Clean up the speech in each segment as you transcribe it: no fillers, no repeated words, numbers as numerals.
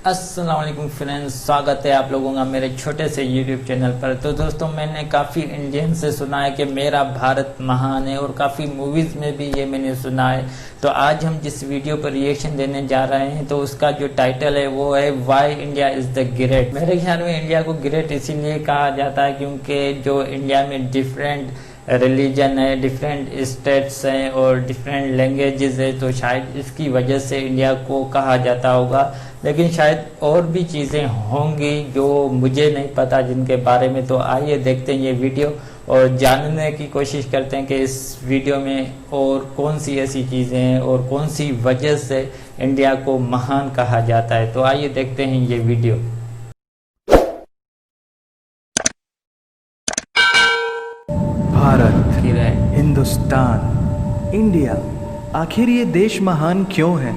अस्सलाम वालेकुम फ्रेंड्स, स्वागत है आप लोगों का मेरे छोटे से यूट्यूब चैनल पर। तो दोस्तों, मैंने काफ़ी इंडियन से सुना है कि मेरा भारत महान है और काफ़ी मूवीज़ में भी ये मैंने सुना है। तो आज हम जिस वीडियो पर रिएक्शन देने जा रहे हैं तो उसका जो टाइटल है वो है why India is the great. मेरे ख्याल में इंडिया को ग्रेट इसीलिए कहा जाता है क्योंकि जो इंडिया में डिफरेंट रिलीजन है, डिफरेंट स्टेट्स हैं और डिफरेंट लैंग्वेजेस है, तो शायद इसकी वजह से इंडिया को कहा जाता होगा। लेकिन शायद और भी चीज़ें होंगी जो मुझे नहीं पता जिनके बारे में। तो आइए देखते हैं ये वीडियो और जानने की कोशिश करते हैं कि इस वीडियो में और कौन सी ऐसी चीज़ें हैं और कौन सी वजह से इंडिया को महान कहा जाता है। तो आइए देखते हैं ये वीडियो। भारत, हिंदुस्तान, इंडिया, आखिर ये देश महान क्यों है?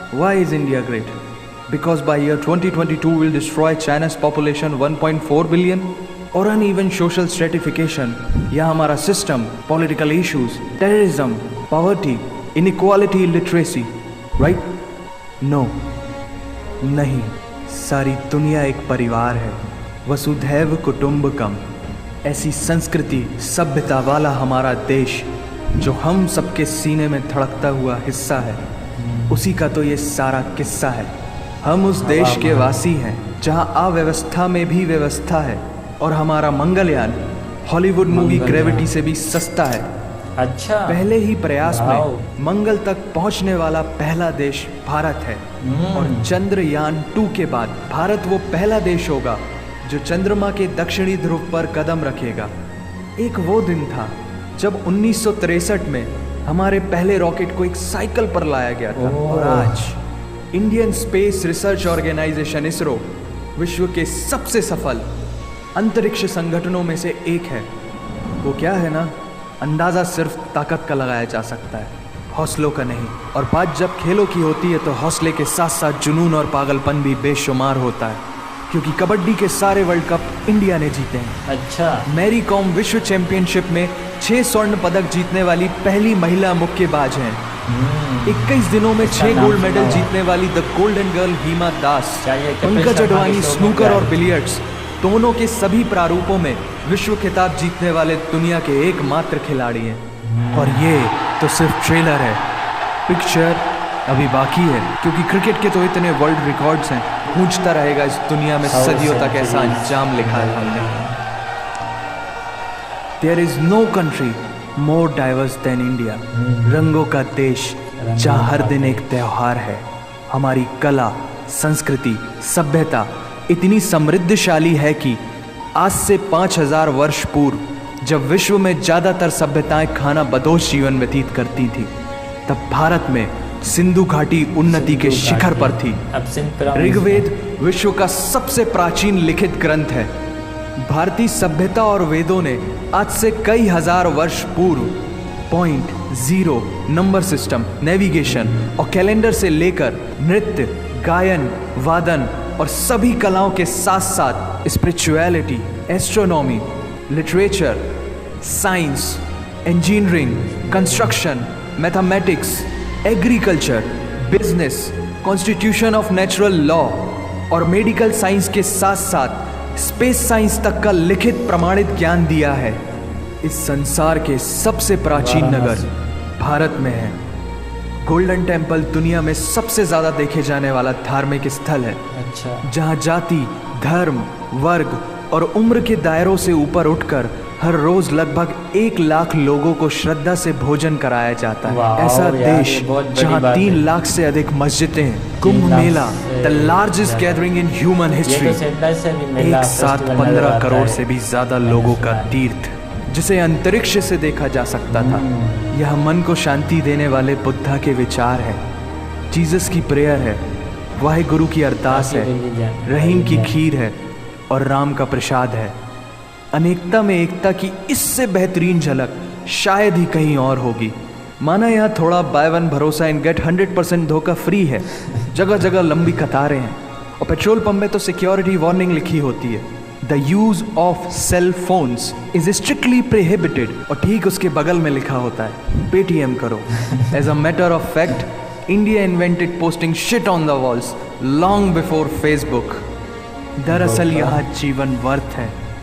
Why is India great? Because by year 2022 will destroy China's population 1.4 billion? और uneven social stratification या हमारा system, political issues, terrorism, poverty, inequality, illiteracy, right? No, नहीं, सारी दुनिया एक परिवार है, वसुधैव कुटुंबकम। ऐसी संस्कृति सभ्यता वाला हमारा देश जो हम सबके सीने में धड़कता हुआ हिस्सा है, उसी का तो ये सारा किस्सा है। हम उस देश के वासी हैं जहां अव्यवस्था में भी व्यवस्था है और हमारा मंगलयान हॉलीवुड मूवी ग्रेविटी से भी सस्ता है। अच्छा, पहले ही प्रयास में मंगल तक पहुंचने वाला पहला देश भारत है और चंद्रयान 2 के बाद भारत वो पहला देश होगा जो चंद्रमा के दक्षिणी ध्रुव पर कदम रखेगा। एक वो दिन था जब 1963 में हमारे पहले रॉकेट को एक साइकिल पर लाया गया था और आज Indian Space Research Organisation ISRO विश्व के सबसे सफल अंतरिक्ष संगठनों में से एक है। वो क्या है ना, अंदाज़ा सिर्फ ताकत का लगाया जा सकता है, हौसलों का नहीं। और बात जब खेलों की होती है तो हौसले के साथ साथ जुनून और पागलपन भी बेशुमार होता है, क्योंकि कबड्डी के सारे वर्ल्ड कप इंडिया ने जीते हैं। अच्छा, मैरी कॉम विश्व चैंपियनशिप में 6 स्वर्ण पदक जीतने वाली पहली महिला मुक्केबाज हैं। 21 दिनों में 6 गोल्ड मेडल जीतने वाली the golden girl Hima Das, Pankaj Advani snooker और बिलियर्ड्स दोनों के सभी प्रारूपों में विश्व खिताब जीतने वाले दुनिया के एकमात्र खिलाड़ी हैं। और ये तो सिर्फ ट्रेलर है, पिक्चर अभी बाकी है, क्योंकि क्रिकेट के तो इतने वर्ल्ड रिकॉर्ड्स हैं, गूंजता रहेगा इस दुनिया में सदियों तक ऐसा अंजाम लिखा है हमने। There is no country more diverse than India। रंगों का देश जहाँ हर दिन एक त्योहार है। हमारी कला, संस्कृति, सभ्यता इतनी समृद्धशाली है कि आज से 5000 वर्ष पूर्व जब विश्व में ज़्यादातर सभ्यताएं खाना बदोश जीवन व्यतीत करती थी, तब भारत में सिंधु घाटी उन्नति के शिखर पर थी। ऋग्वेद विश्व का सबसे प्राचीन लिखित ग्रंथ है। भारतीय सभ्यता और वेदों ने आज से कई हजार वर्ष पूर्व point, zero, number system, navigation और कैलेंडर से लेकर नृत्य, गायन, वादन और सभी कलाओं के साथ साथ spirituality, astronomy, literature, science, engineering, construction, mathematics, agriculture, business, constitution of natural law और मेडिकल साइंस के साथ साथ स्पेस साइंस तक का लिखित प्रमाणित ज्ञान दिया है। इस संसार के सबसे प्राचीन नगर भारत में है। गोल्डन टेम्पल दुनिया में सबसे ज्यादा देखे जाने वाला धार्मिक स्थल है। अच्छा, जहाँ जाति, धर्म, वर्ग और उम्र के दायरों से ऊपर उठकर हर रोज लगभग 1 लाख लोगों को श्रद्धा से भोजन कराया जाता है। ऐसा देश जहाँ 3 लाख से अधिक मस्जिदें हैं। Kumbh Mela, the largest gathering in human history, एक साथ 15 करोड़ से भी ज्यादा लोगों का तीर्थ, जिसे अंतरिक्ष से देखा जा सकता था। यह मन को शांति देने वाले बुद्धा के विचार है, जीसस की प्रेयर है, वाहे गुरु की अरदास है, रहीम की खीर है और राम का प्रसाद है। अनेकता में एकता की इससे बेहतरीन झलक शायद ही कहीं और होगी। माना यहाँ थोड़ा बाय वन भरोसा एंड गेट 100% धोखा फ्री है। जगह जगह लंबी कतारें हैं और पेट्रोल पंप में तो सिक्योरिटी वार्निंग लिखी होती है, the use of cell phones is strictly prohibited, और ठीक उसके बगल में लिखा होता है पेटीएम करो। As a matter of fact, India invented posting shit on the walls long before Facebook. दरअसल यहाँ जीवन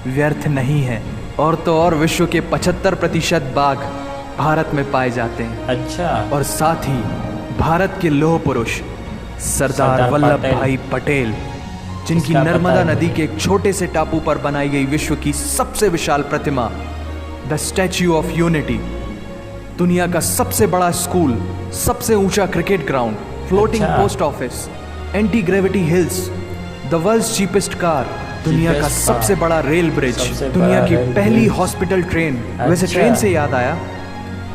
व्यर्थ नहीं है। और तो और विश्व के 75% बाघ भारत में पाए जाते हैं। अच्छा। और साथ ही भारत के लौह पुरुष सरदार वल्लभ भाई पटेल, जिनकी इसका नर्मदा पता है नदी के एक छोटे से टापू पर बनाई गई विश्व की सबसे विशाल प्रतिमा द स्टैच्यू ऑफ यूनिटी, दुनिया का सबसे बड़ा स्कूल, सबसे ऊंचा क्रिकेट ग्राउंड, फ्लोटिंग अच्छा। Post office, anti gravity hills, the world's cheapest car, दुनिया का Cheapest सबसे car, बड़ा रेल ब्रिज, सबसे दुनिया बड़ा की रेल पहली ब्रिज। Hospital train. वैसे अच्छा। ट्रेन से याद आया,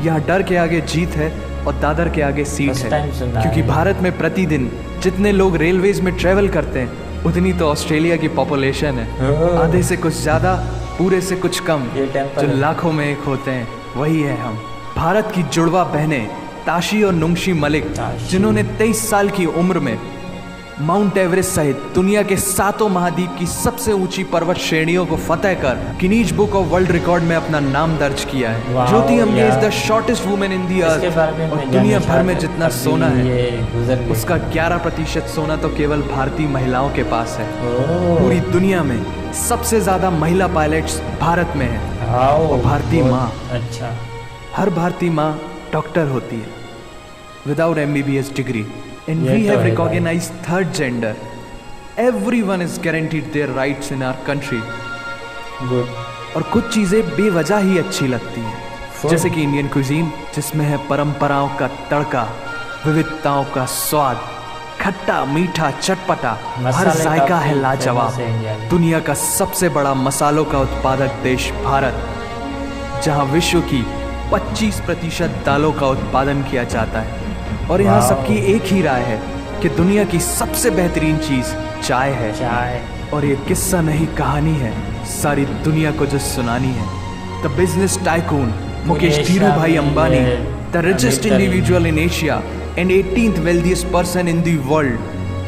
यहाँ डर के आगे जीत है और दादर के आगे सीट First है, time सुना क्योंकि है। भारत में प्रतिदिन जितने लोग रेलवेज में ट्रेवल करते हैं उतनी तो ऑस्ट्रेलिया की पॉपुलेशन है। ओह। आधे से कुछ ज्यादा, पूरे से कुछ कम, ये टेम्पल जो है। लाखों में एक होते हैं, वही है हम। भारत की जुड़वा बहनें ताशी और नुंगशी मलिक, ताशी। जिन्होंने 23 साल की उम्र में माउंट एवरेस्ट सहित दुनिया के 7 महाद्वीप की सबसे ऊंची पर्वत श्रेणियों को फतेह कर Guinness book of world record में अपना नाम दर्ज किया है। वाओ ज्योति अम्बे इज यार। The shortest women in the इसके अर्थ। बारे में और मैं दुनिया जानना भर में चाहता जितना था, सोना अभी है ये गुजर गई। उसका 11% सोना तो केवल भारतीय महिलाओं के पास है। ओह। पूरी दुनिया में सबसे ज्यादा महिला पायलट्स भारत में है। आओ, और भारतीय बहुत माँ। अच्छा। हर भारतीय माँ डॉक्टर होती है विदाउट MBBS डिग्री। एंड ये वी तो हैव है recognised third gender. Everyone is guaranteed their rights in our country। Good. और कुछ चीजें बेवजह ही अच्छी लगती हैं, Food। जैसे कि इंडियन कुजीन, जिसमें है परंपराओं का तड़का, विविधताओं का स्वाद, खट्टा मीठा चटपटा, हर मसाले जायका काफी है लाजवाब। famous है इंडिया में। दुनिया का सबसे बड़ा मसालों का उत्पादक देश भारत, जहां विश्व की 25% दालों का उत्पादन किया जाता है। और यहाँ वाह। सबकी एक ही राय है कि दुनिया की सबसे बेहतरीन चीज चाय है। चाय। और ये किस्सा नहीं कहानी है, सारी दुनिया को जो सुनानी है। The business tycoon Mukesh Asia Dhirubhai में अंबानी, ये द रिचेस्ट अमेरिका में। Individual in Asia and 18th wealthiest person in the world,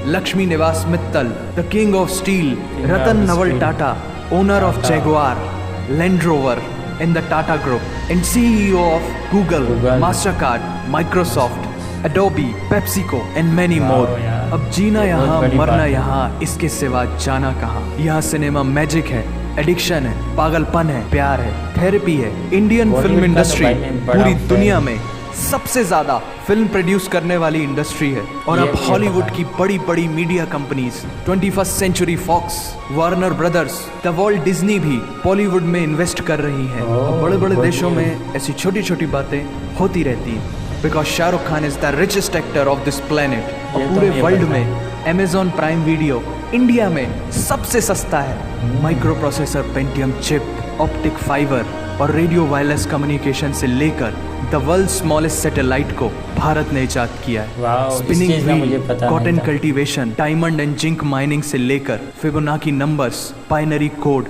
Lakshmi Niwas Mittal, the king of steel, King Ratan of Naval steel, Tata, owner of Tata, Jaguar, Land Rover in the Tata group and CEO of Google, Google, Mastercard, Microsoft, Adobe, PepsiCo and many वाह more. यार, अब जीना बहुत यहाँ, बड़ी मरना बात है। यहाँ, इसके सिवा जाना कहाँ। यहाँ सिनेमा मैजिक है, एडिक्शन है, पागलपन है, प्यार है, थेरेपी है। इंडियन बॉलीवुड फिल्म का तो इंडस्ट्री भाई मैं बड़ा पूरी fan दुनिया हूँ। में सबसे ज्यादा फिल्म प्रोड्यूस करने वाली इंडस्ट्री है। और ये अब मुझे हॉलीवुड पता की बड़ी बड़ी media companies, 21st century Fox, Warner Brothers, the World Disney भी बॉलीवुड में इन्वेस्ट कर रही हैं। और बड़े बड़े बहुत देशों बढ़िया। में ऐसी छोटी छोटी बातें होती रहती हैं, because Shahrukh Khan is the richest actor of this planet. और ये तो पूरे मुझे वर्ल्ड पता में अमेजॉन प्राइम वीडियो इंडिया में सबसे सस्ता है। Micro processor Pentium chip, optic fibre और रेडियो वायरलेस कम्युनिकेशन से लेकर द वर्ल्ड स्मॉलेस्ट सैटेलाइट को भारत ने इजाद किया है। वाओ, इस स्पिनिंग चीज़ का मुझे व्हील, पता नहीं कॉटन था। Cultivation, diamond and zinc mining से लेकर फिबोनाकी नंबर्स, बाइनरी कोड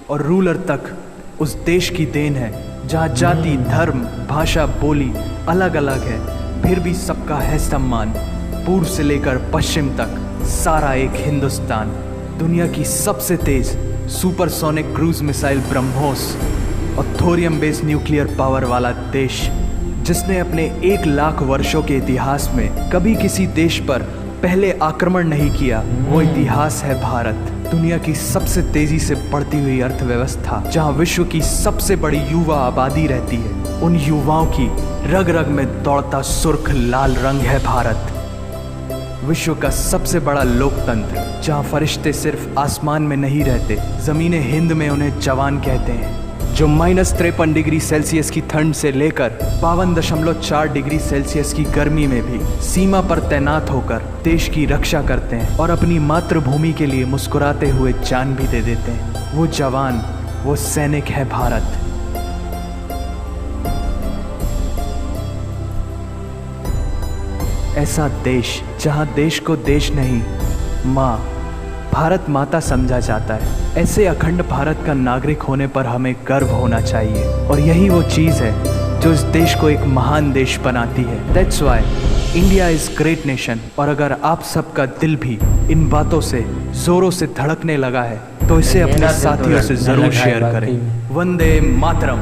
और रूलर तक उस देश की देन है, जहाँ जाति, धर्म, भाषा, बोली अलग अलग है, फिर भी सबका है सम्मान। पूर्व से लेकर पश्चिम तक सारा एक हिंदुस्तान। दुनिया की सबसे तेज सुपरसोनिक क्रूज मिसाइल ब्रह्मोस और थोरियम बेस्ड न्यूक्लियर पावर वाला देश, जिसने अपने 1 लाख वर्षों के इतिहास में कभी किसी देश पर पहले आक्रमण नहीं किया, वो इतिहास है भारत। दुनिया की सबसे तेजी से बढ़ती हुई अर्थव्यवस्था, जहां विश्व की सबसे बड़ी युवा आबादी रहती है, उन युवाओं की रग रग में दौड़ता सुर्ख लाल रंग है भारत। विश्व का सबसे बड़ा लोकतंत्र, जहां फरिश्ते सिर्फ आसमान में नहीं रहते, जमीने हिंद में उन्हें जवान कहते हैं, जो -53 डिग्री सेल्सियस की ठंड से लेकर 52.4 डिग्री सेल्सियस की गर्मी में भी सीमा पर तैनात होकर देश की रक्षा करते हैं और अपनी मातृभूमि के लिए मुस्कुराते हुए जान भी दे देते हैं। वो जवान, वो सैनिक है भारत। ऐसा देश जहां देश को देश नहीं, माँ, भारत माता समझा जाता है। ऐसे अखंड भारत का नागरिक होने पर हमें गर्व होना चाहिए, और यही वो चीज़ है जो इस देश को एक महान देश बनाती है। That's why India is great nation. और अगर आप सबका दिल भी इन बातों से जोरों से धड़कने लगा है, तो इसे अपने मेरा दिल तो साथियों से धड़कने जरूर लगा है शेयर वाकई करें। में। वंदे मातरम।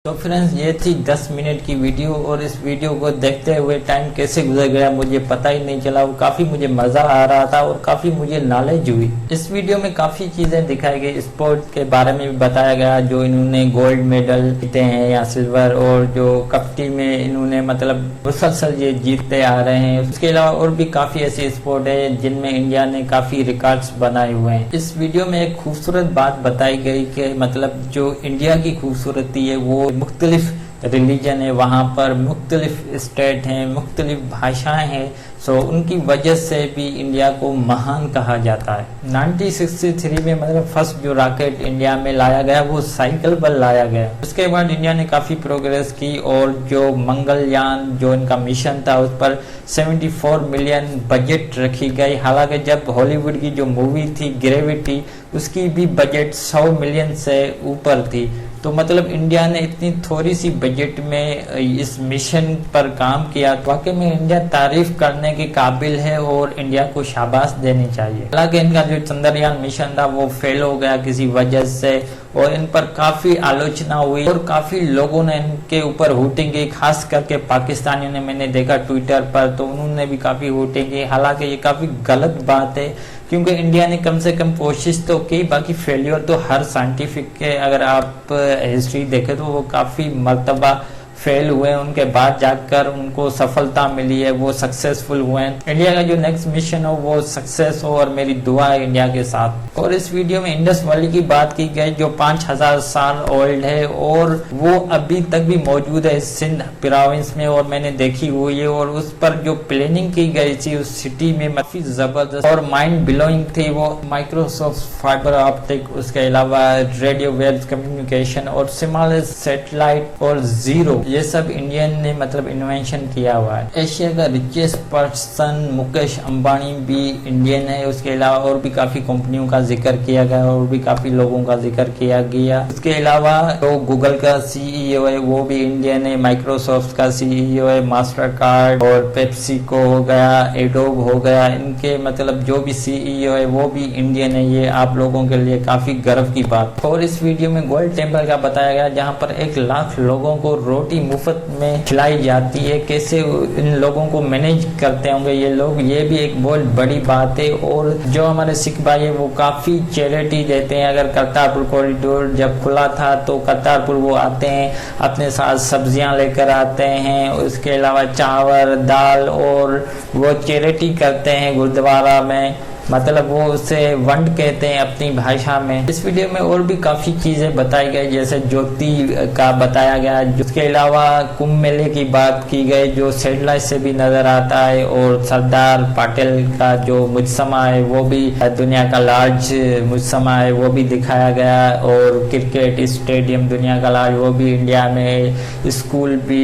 तो फ्रेंड्स, ये थी 10 मिनट की वीडियो और इस वीडियो को देखते हुए टाइम कैसे गुजर गया मुझे पता ही नहीं चला। वो काफ़ी मुझे मज़ा आ रहा था और काफ़ी मुझे नॉलेज हुई। इस वीडियो में काफ़ी चीज़ें दिखाई गई, स्पोर्ट के बारे में भी बताया गया, जो इन्होंने गोल्ड मेडल जीते हैं या सिल्वर, और जो कबड्डी में इन्होंने मतलब मुसलसल ये जीतते आ रहे हैं। उसके अलावा और भी काफ़ी ऐसी स्पोर्ट है जिनमें इंडिया ने काफ़ी रिकॉर्ड्स बनाए हुए हैं। इस वीडियो में एक खूबसूरत बात बताई गई कि मतलब जो इंडिया की खूबसूरती है वो मुख्तलिफ रिलीजन है, वहाँ पर मुख्तलिफ स्टेट हैं, मुख्तलिफ भाषाएं हैं, सो उनकी वजह से भी इंडिया को महान कहा जाता है। 1963 में मतलब फर्स्ट जो रॉकेट इंडिया में लाया गया वो साइकिल पर लाया गया। उसके बाद इंडिया ने काफ़ी प्रोग्रेस की और जो मंगलयान जो इनका मिशन था उस पर 74 मिलियन बजट रखी गई। हालांकि जब हॉलीवुड की जो मूवी थी ग्रेविटी उसकी भी बजट 100 मिलियन से ऊपर थी। तो मतलब इंडिया ने इतनी थोड़ी सी बजट में इस मिशन पर काम किया। वाकई में इंडिया तारीफ करने के काबिल है और इंडिया को शाबाश देनी चाहिए। हालांकि इनका जो चंद्रयान मिशन था वो फेल हो गया किसी वजह से और इन पर काफी आलोचना हुई और काफी लोगों ने इनके ऊपर हुटिंग की, खास करके पाकिस्तानियों ने, मैंने देखा ट्विटर पर, तो उन्होंने भी काफी हुटिंग की। हालांकि ये काफी गलत बात है क्योंकि इंडिया ने कम से कम कोशिश तो की, बाकी फेलियर तो हर साइंटिफिक के अगर आप हिस्ट्री देखें तो वो काफी मर्तबा फेल हुए, उनके बाद जाकर उनको सफलता मिली है, वो सक्सेसफुल हुए हैं। इंडिया का जो नेक्स्ट मिशन हो वो सक्सेस हो और मेरी दुआ है इंडिया के साथ। और इस वीडियो में इंडस वैली की बात की गई जो 5000 साल ओल्ड है और वो अभी तक भी मौजूद है सिंध प्रोविंस में और मैंने देखी हुई है। और उस पर जो प्लानिंग की गई थी उस सिटी में काफी जबरदस्त और माइंड ब्लोइंग थी। वो माइक्रोसॉफ्ट फाइबर ऑप्टिक, उसके अलावा रेडियो वेव्स कम्युनिकेशन और स्मॉल सैटेलाइट और जीरो, ये सब इंडियन ने मतलब इन्वेंशन किया हुआ है। एशिया का रिचेस्ट पर्सन मुकेश अंबानी भी इंडियन है। उसके अलावा और भी काफी कंपनियों का जिक्र किया गया और भी काफी लोगों का जिक्र किया गया। उसके अलावा तो गूगल का सीईओ है वो भी इंडियन है, माइक्रोसॉफ्ट का सीईओ है, मास्टर कार्ड और पेप्सिको हो गया, एडोब हो गया, इनके मतलब जो भी सीईओ है वो भी इंडियन है। ये आप लोगों के लिए काफी गर्व की बात। और इस वीडियो में गोल्ड टेम्पल का बताया गया जहाँ पर 1 लाख लोगों को रोटी मुफ्त में खिलाई जाती है। कैसे इन लोगों को मैनेज करते होंगे ये लोग, ये भी एक बहुत बड़ी बात है। और जो हमारे सिख भाई है वो काफी चैरिटी देते हैं। अगर करतारपुर कॉरिडोर जब खुला था तो करतारपुर वो आते हैं, अपने साथ सब्जियां लेकर आते हैं, उसके अलावा चावल दाल, और वो चैरिटी करते हैं गुरुद्वारा में, मतलब वो उसे वंड कहते हैं अपनी भाषा में। इस वीडियो में और भी काफी चीजें बताई गई जैसे ज्योति का बताया गया। उसके अलावा कुंभ मेले की बात की गई जो सैटेलाइट से भी नजर आता है, और सरदार पटेल का जो मुजस्समा है वो भी दुनिया का लार्ज मुजस्समा है वो भी दिखाया गया, और क्रिकेट स्टेडियम दुनिया का लार्ज वो भी इंडिया में, स्कूल भी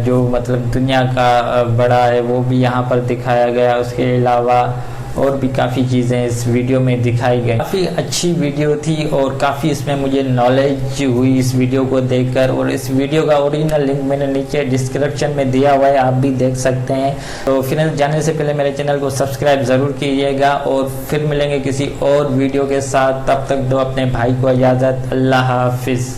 जो मतलब दुनिया का बड़ा है वो भी यहाँ पर दिखाया गया। उसके अलावा और भी काफ़ी चीज़ें इस वीडियो में दिखाई गई। काफ़ी अच्छी वीडियो थी और काफ़ी इसमें मुझे नॉलेज हुई इस वीडियो को देखकर। और इस वीडियो का ओरिजिनल लिंक मैंने नीचे डिस्क्रिप्शन में दिया हुआ है, आप भी देख सकते हैं। तो फ्रेंड्स, जाने से पहले मेरे चैनल को सब्सक्राइब ज़रूर कीजिएगा और फिर मिलेंगे किसी और वीडियो के साथ। तब तक दो अपने भाई को इजाज़त। अल्लाह हाफिज़।